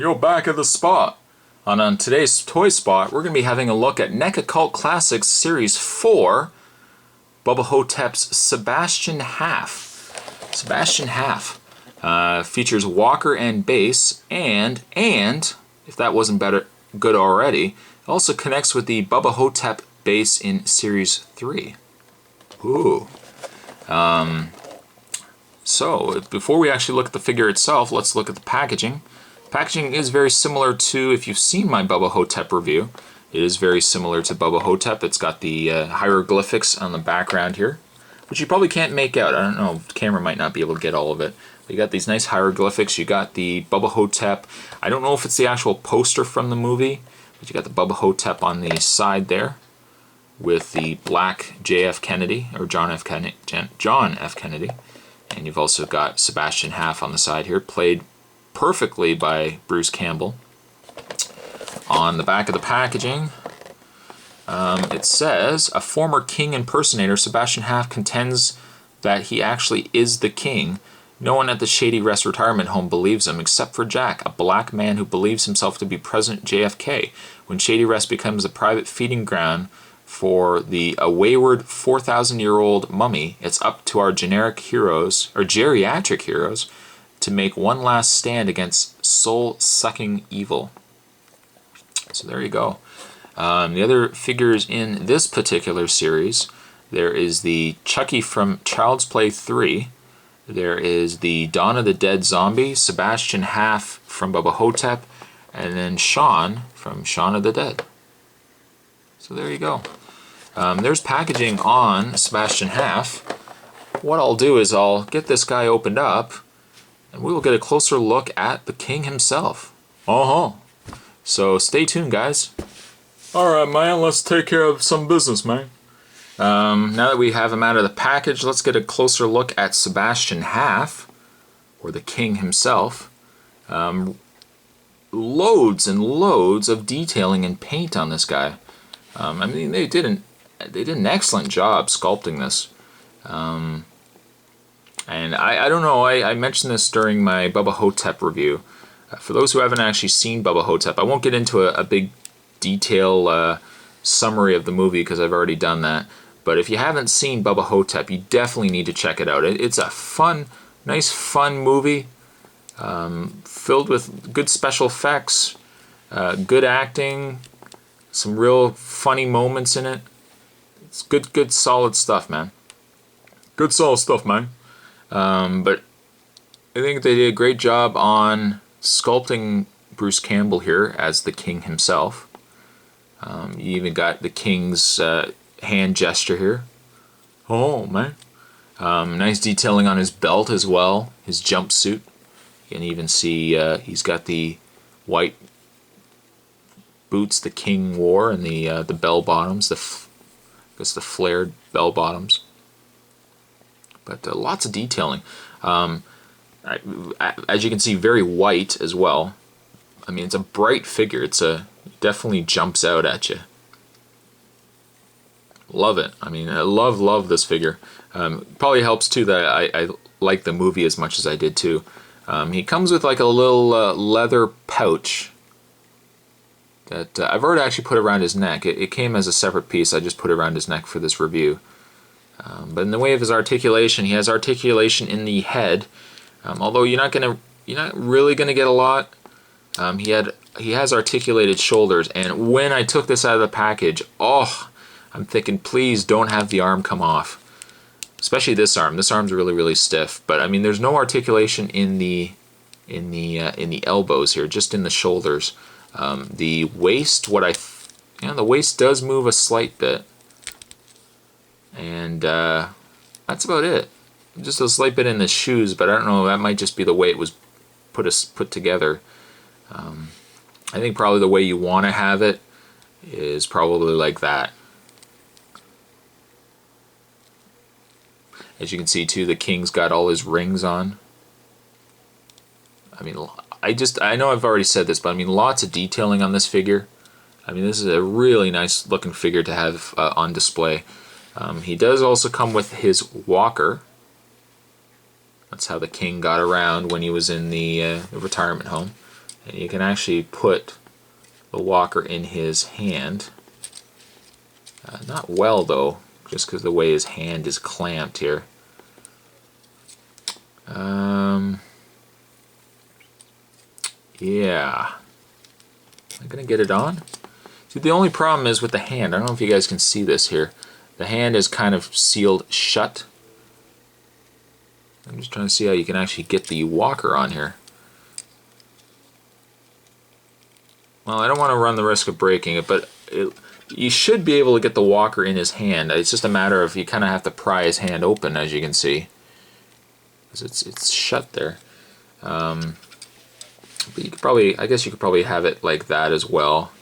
Yo, back at the spot. On today's Toy Spot, we're going to be having a look at Neca Cult Classics Series 4, Bubba Hotep's Sebastian Haff. Sebastian Haff features Walker and Bass, and if that wasn't good already, also connects with the Bubba Hotep bass in Series 3. Ooh. So, before we actually look at the figure itself, let's look at the packaging. Packaging is very similar to, if you've seen my Bubba Hotep review, it is very similar to Bubba Hotep. It's got the hieroglyphics on the background here, which you probably can't make out. I don't know, the camera might not be able to get all of it. But you got these nice hieroglyphics, you got the Bubba Hotep. I don't know if it's the actual poster from the movie, but you got the Bubba Hotep on the side there with the black J.F. Kennedy, or John F. Kennedy. And you've also got Sebastian Haff on the side here, played perfectly by Bruce Campbell. On the back of the packaging, it says, a former king impersonator, Sebastian Haff contends that he actually is the king. No one at the Shady Rest retirement home believes him, except for Jack, a black man who believes himself to be President JFK. When Shady Rest becomes a private feeding ground for a wayward 4,000-year-old mummy, it's up to our generic heroes, or geriatric heroes, to make one last stand against soul-sucking evil. So there you go. The other figures in this particular series, there is the Chucky from Child's Play 3. There is the Dawn of the Dead zombie, Sebastian Haff from Bubba Hotep, and then Shaun from Shaun of the Dead. So there you go. There's packaging on Sebastian Haff. What I'll do is I'll get this guy opened up, and we will get a closer look at the king himself. So stay tuned, guys. Alright, man, let's take care of some business, man. Now that we have him out of the package, let's get a closer look at Sebastian Haff, or the king himself. Loads and loads of detailing and paint on this guy. I mean, they did an excellent job sculpting this. And I don't know, I mentioned this during my Bubba Hotep review. For those who haven't actually seen Bubba Hotep, I won't get into a big detail summary of the movie because I've already done that. But if you haven't seen Bubba Hotep, you definitely need to check it out. It's a nice fun movie, filled with good special effects, good acting, some real funny moments in it. It's good solid stuff, man. Good solid stuff, man. But I think they did a great job on sculpting Bruce Campbell here as the king himself. You even got the king's hand gesture here. Oh, man. Nice detailing on his belt as well, his jumpsuit. You can even see he's got the white boots the king wore and the bell bottoms, the flared bell bottoms. But lots of detailing. As you can see, very white as well. I mean, it's a bright figure. It definitely jumps out at you. Love it. I mean, I love this figure. Probably helps too that I like the movie as much as I did too. He comes with like a little leather pouch that I've already actually put around his neck. It came as a separate piece. I just put it around his neck for this review. But in the way of his articulation, he has articulation in the head. Although you're not really gonna get a lot. He has articulated shoulders, and when I took this out of the package, I'm thinking, please don't have the arm come off. Especially this arm. This arm's really stiff. But I mean, there's no articulation in the elbows here, just in the shoulders. The waist, the waist does move a slight bit. And that's about it. Just a slight bit in the shoes, but I don't know, that might just be the way it was put together. I think probably the way you want to have it is probably like that. As you can see too, the king's got all his rings on. I mean, I know I've already said this, but I mean, lots of detailing on this figure. I mean, this is a really nice looking figure to have on display. He does also come with his walker. That's how the king got around when he was in the retirement home. And you can actually put the walker in his hand. Not well though, just because the way his hand is clamped here. Yeah. Am I going to get it on? See, the only problem is with the hand. I don't know if you guys can see this here. The hand is kind of sealed shut. I'm just trying to see how you can actually get the walker on here. Well, I don't want to run the risk of breaking it, but you should be able to get the walker in his hand. It's just a matter of you kind of have to pry his hand open, as you can see. Because it's shut there. But you could probably, I guess you could probably have it like that as well.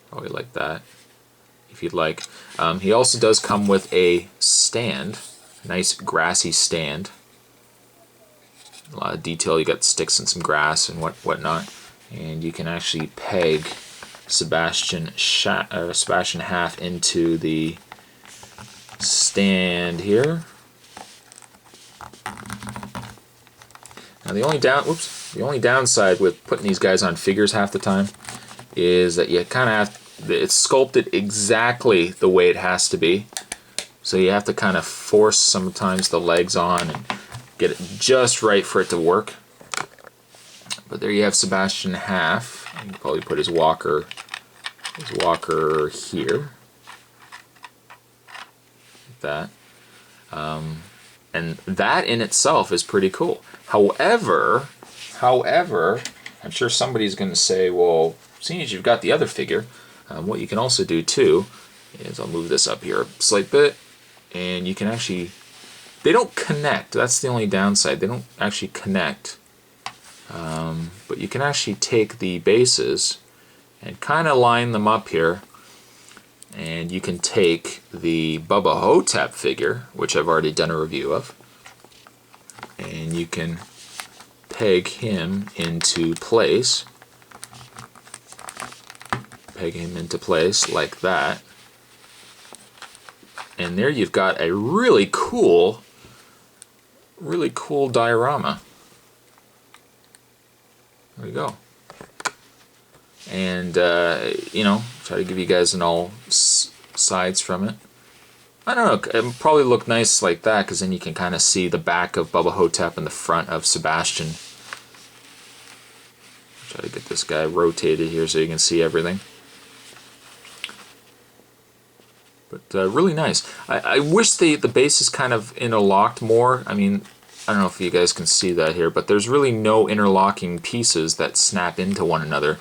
Probably like that, if you'd like. He also does come with a stand, a nice grassy stand. A lot of detail. You got sticks and some grass and whatnot, and you can actually peg Sebastian Haff into the stand here. Now the only downside with putting these guys on figures half the time is that you kind of have, it's sculpted exactly the way it has to be. So you have to kind of force sometimes the legs on and get it just right for it to work. But there you have Sebastian Haff. You can probably put his walker here. Like that. And that in itself is pretty cool. However, I'm sure somebody's going to say, well, seeing as you've got the other figure, what you can also do too is, I'll move this up here a slight bit, and you can actually, they don't connect. That's the only downside. They don't actually connect. But you can actually take the bases and kind of line them up here, and you can take the Bubba Hotep figure, which I've already done a review of, and you can peg him into place. Peg him into place like that. And there you've got a really cool diorama. There you go. And, you know, try to give you guys an all sides from it. I don't know, it'll probably look nice like that, because then you can kind of see the back of Bubba Hotep and the front of Sebastian. Try to get this guy rotated here so you can see everything. But really nice. I wish the base is kind of interlocked more. I mean, I don't know if you guys can see that here, but there's really no interlocking pieces that snap into one another.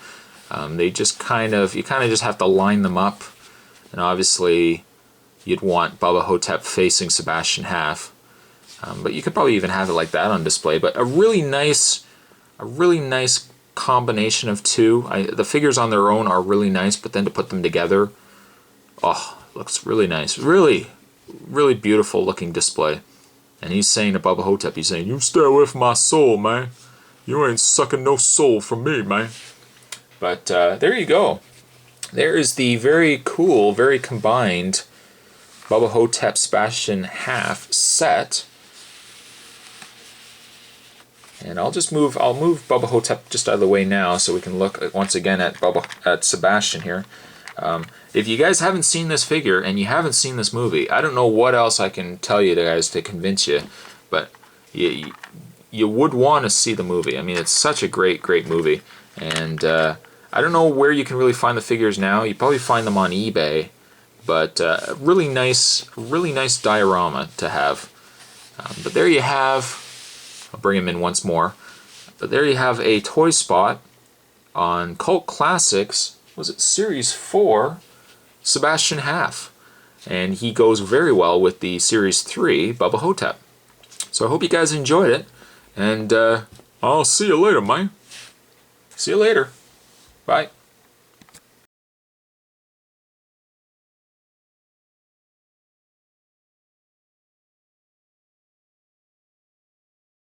They just kind of, you kind of just have to line them up. And obviously you'd want Bubba Hotep facing Sebastian Haff. But you could probably even have it like that on display. But a really nice combination of two. The figures on their own are really nice, but then to put them together, oh, looks really nice. Really beautiful looking display. And he's saying to Bubba Hotep, he's saying, "You stay away from my soul, man. You ain't sucking no soul from me, man." But there you go. There is the very cool, very combined Bubba Hotep Sebastian Haff set. And I'll move Bubba Hotep just out of the way now so we can look once again at Sebastian here. If you guys haven't seen this figure and you haven't seen this movie, I don't know what else I can tell you guys to convince you, but you would want to see the movie. I mean, it's such a great movie, and I don't know where you can really find the figures now. You probably find them on eBay, but really nice diorama to have. But there you have. I'll bring him in once more. But there you have a toy spot on Cult Classics. Was it Series 4? Sebastian Haff. And he goes very well with the Series 3 Bubba Hotep. So I hope you guys enjoyed it. And I'll see you later, man. See you later. Bye.